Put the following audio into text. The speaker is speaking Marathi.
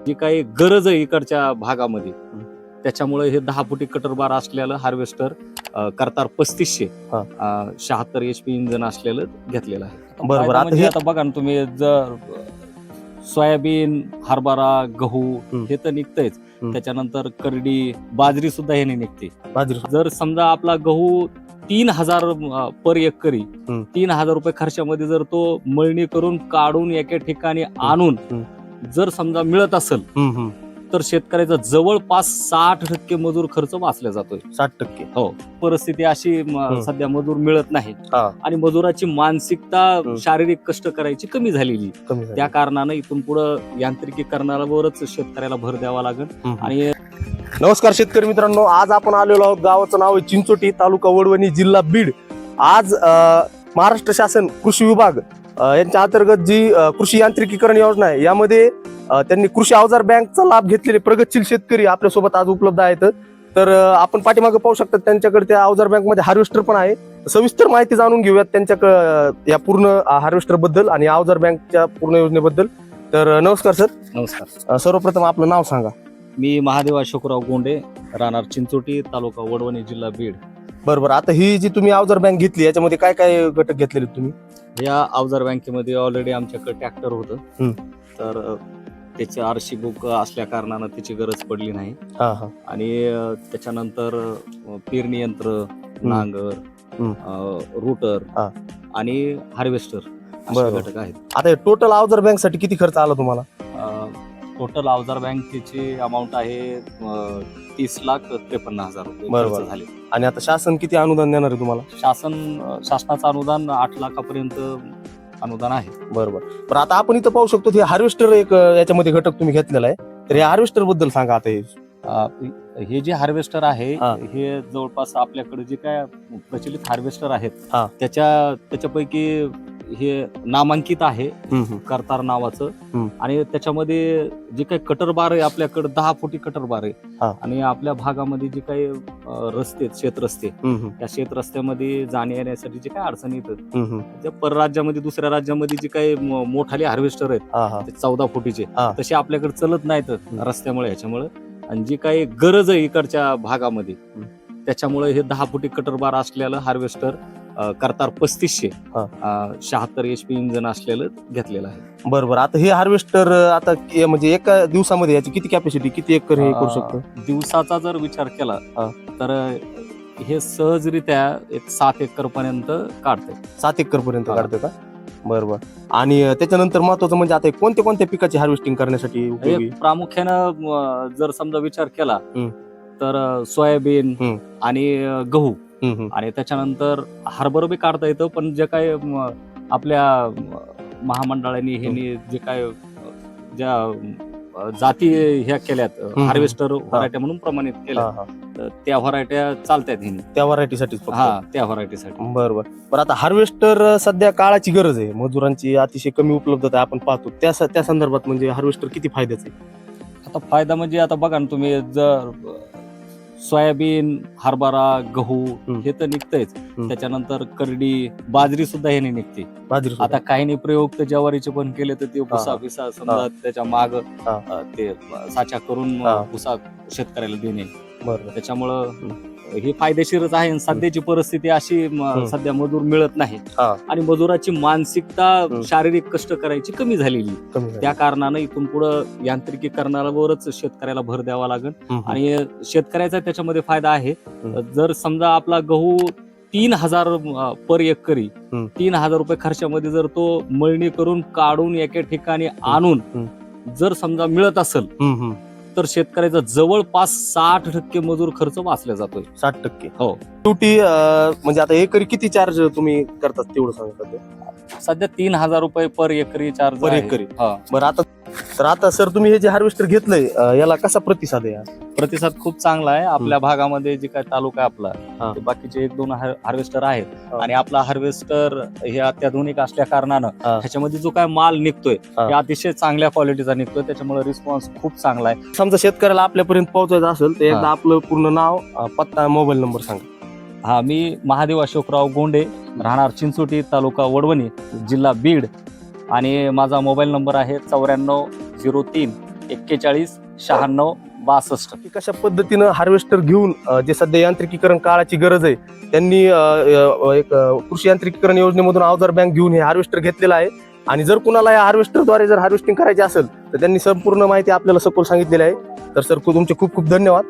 जी काही गरज आहे इकडच्या भागामध्ये त्याच्यामुळे हे 10 फुटी कटर बार असलेलं हार्वेस्टर करतार 3500 76 HP इंजन असलेलं घेतलेलं आहे. बरोबर. आता बघा ना तुम्ही, जर सोयाबीन, हरभरा, गहू हे तर निघतंयच, त्याच्यानंतर करडी, बाजरी सुद्धा हे निघते. जर समजा आपला गहू 3000 पर एकरी 3000 रुपये खर्चामध्ये जर तो मळणी करून काढून एका ठिकाणी आणून जर समजा मिळत असेल तर शेतकऱ्याचा जवळपास 60% मजूर खर्च वाचला जातोय. 60%. हो. परिस्थिती अशी सध्या मजूर मिळत नाही आणि मजुराची मानसिकता शारीरिक कष्ट करायची कमी झालेली. त्या कारणानं इथून पुढे यांत्रिकीकरणावरच शेतकऱ्याला भर द्यावा लागेल. आणि नमस्कार शेतकरी मित्रांनो, आज आपण आलेलो आहोत, गावाचं नाव आहे चिंचोटी, तालुका वडवणी, जिल्हा बीड. आज महाराष्ट्र शासन कृषी विभाग यांच्या अंतर्गत जी कृषी यांत्रिकीकरण योजना आहे यामध्ये त्यांनी कृषी अवजार बँकचा लाभ घेतलेले प्रगतशील शेतकरी आपल्यासोबत आज उपलब्ध आहेत. तर आपण पाठीमागे पाहू शकता त्यांच्याकडे त्या अवजार बँक मध्ये हार्वेस्टर पण आहे. सविस्तर माहिती जाणून घेऊयात त्यांच्याकडे या पूर्ण हार्वेस्टर बद्दल आणि अवजार बँकच्या पूर्ण योजनेबद्दल. तर नमस्कार सर. नमस्कार. सर्वप्रथम आपलं नाव सांगा. मी महादेव अशोकराव गोंडे, राहणार चिंचोटी, तालुका वडवणी, जिल्हा बीड. बरोबर. आता ही जी तुम्ही अवजार बँक घेतली याच्यामध्ये काय काय घटक घेतलेले तुम्ही? या अवजार बँकेमध्ये ऑलरेडी आमच्याकडे ट्रॅक्टर होतं, तर त्याचे RC बुक असल्या कारणानं त्याची गरज पडली नाही. आणि त्याच्यानंतर पेरणी यंत्र, नांगर, रूटर आणि हार्वेस्टर असे घटक आहेत. आता टोटल अवजार बँक साठी किती खर्च आला तुम्हाला? टोटल अवजार बँकेची अमाऊंट आहे 30,53,000 रुपये झाले. आणि आता शासन किती अनुदान देणार आहे तुम्हाला? शासनाचं अनुदान 8 लाखापर्यंत अनुदान आहे. बरोबर. पण आता आपण इथं पाहू शकतो हे हार्वेस्टर एक याच्यामध्ये घटक तुम्ही घेतलेला आहे, तर या हार्वेस्टर बद्दल सांगा. आता हे जे हार्वेस्टर आहे हे जवळपास आपल्याकडे जे काय प्रचलित हार्वेस्टर आहेत त्याच्यापैकी हे नामांकित आहे करतार नावाचं. आणि त्याच्यामध्ये जे काही कटर बार आहे आपल्याकडे 10 फुटी कटर बार आहे. आणि आपल्या भागामध्ये जे काही रस्ते, शेतरस्ते, त्या शेतरस्त्यामध्ये जाण्या येण्यासाठी जे काही अडचणी येतात त्या परराज्यामध्ये, दुसऱ्या राज्यामध्ये जे काही मोठाले हार्वेस्टर आहेत 14 फुटीचे तसे आपल्याकडे चलत नाहीत रस्त्यामुळे, ह्याच्यामुळे. आणि जी काही गरज आहे इकडच्या भागामध्ये त्याच्यामुळे हे 10 फुटी कटर बार असलेलं हार्वेस्टर करतार 3500 76 HP इंजन असलेलं घेतलेलं आहे. बरोबर. आता हे हार्वेस्टर आता म्हणजे एका दिवसामध्ये याची किती कॅपॅसिटी, किती एकर हे करू शकतो? दिवसाचा जर विचार केला तर हे सहजरित्या एक 7 एकर पर्यंत काढते. 7 एकर पर्यंत काढते का? बरोबर. आणि त्याच्यानंतर महत्वाचं म्हणजे आता कोणत्या कोणत्या पिकाची हार्वेस्टिंग करण्यासाठी प्रामुख्यानं जर समजा विचार केला तर सोयाबीन आणि गहू आणि त्याच्यानंतर हरभरा बी काढता येतं. पण जे काय आपल्या महामंडळाने हे जे काय ज्या जाती ह्या केल्यात हार्वेस्टर व्हरायट्या म्हणून प्रमाणित केल्या त्या व्हरायट्या चालतात त्या व्हरायटीसाठी. त्या व्हरायटीसाठी. बरोबर. पण आता हार्वेस्टर सध्या काळाची गरज आहे, मजुरांची अतिशय कमी उपलब्धता आपण पाहतो, त्या संदर्भात म्हणजे हार्वेस्टर किती फायद्याचं आहे? आता फायदा म्हणजे आता बघा ना तुम्ही, जर सोयाबीन, हरभरा, गहू हे तर निघतंयच, त्याच्यानंतर करडी, बाजरी सुद्धा हे निघते. आता काही प्रयोग तर ज्वारीचे पण केले तर ते भुसा बिसा समजा त्याच्या माग ते साचा करून भुसा शेतकऱ्याला देणे. त्याच्यामुळं हे फायदेशीरच आहे. सध्याची परिस्थिती अशी सध्या मजूर मिळत नाही आणि मजुराची मानसिकता शारीरिक कष्ट करायची कमी झालेली. त्या कारणानं इथून पुढे यांत्रिकीकरणावरच शेतकऱ्याला भर द्यावा लागेल. आणि शेतकऱ्याचा त्याच्यामध्ये फायदा आहे. जर समजा आपला गहू 3000 पर एकरी 3000 रुपये खर्चामध्ये जर तो मळणी करून काढून एका ठिकाणी आणून जर समजा मिळत असेल तर शेतकऱ्याचा जवळपास 60% मजूर खर्च वाचला जातोय. 60%? हो. शेवटी म्हणजे आता एकरी किती चार्ज तुम्ही करतात तेवढं सांगतात? सध्या 3000 रुपये पर एकरी चार्ज. पर एकरी? बरं. आता सर तुम्ही हे जे हार्वेस्टर घेतलंय याला कसा प्रतिसाद आहे? प्रतिसाद खूप चांगला आहे. आपल्या भागामध्ये जे काय तालुका आपला बाकीचे 1-2 हार्वेस्टर आहेत आणि आपला हार्वेस्टर हे अत्याधुनिक असल्या कारणानं ह्याच्यामध्ये जो काय माल निघतोय हे अतिशय चांगल्या क्वालिटीचा निघतोय. त्याच्यामुळे रिस्पॉन्स खूप चांगला आहे. समजा शेतकऱ्याला आपल्यापर्यंत पोहोचायचं असेल तर एकदा आपलं पूर्ण नाव, पत्ता, मोबाईल नंबर सांगा. मी महादेव अशोकराव गोंडे, राहणार चिंचोटी, तालुका वडवणी, जिल्हा बीड. आणि माझा मोबाईल नंबर आहे 9403 41 96 62. की कशा पद्धतीनं हार्वेस्टर घेऊन जे सध्या यांत्रिकीकरण काळाची गरज आहे त्यांनी एक कृषी यांत्रिकीकरण योजनेमधून अवजार बँक घेऊन हे हार्वेस्टर घेतलेलं आहे. आणि जर कुणाला या हार्वेस्टरद्वारे जर हार्वेस्टिंग करायची असेल तर त्यांनी संपूर्ण माहिती आपल्याला सखोल सांगितलेली आहे. तर सर तुमचे खूप खूप धन्यवाद.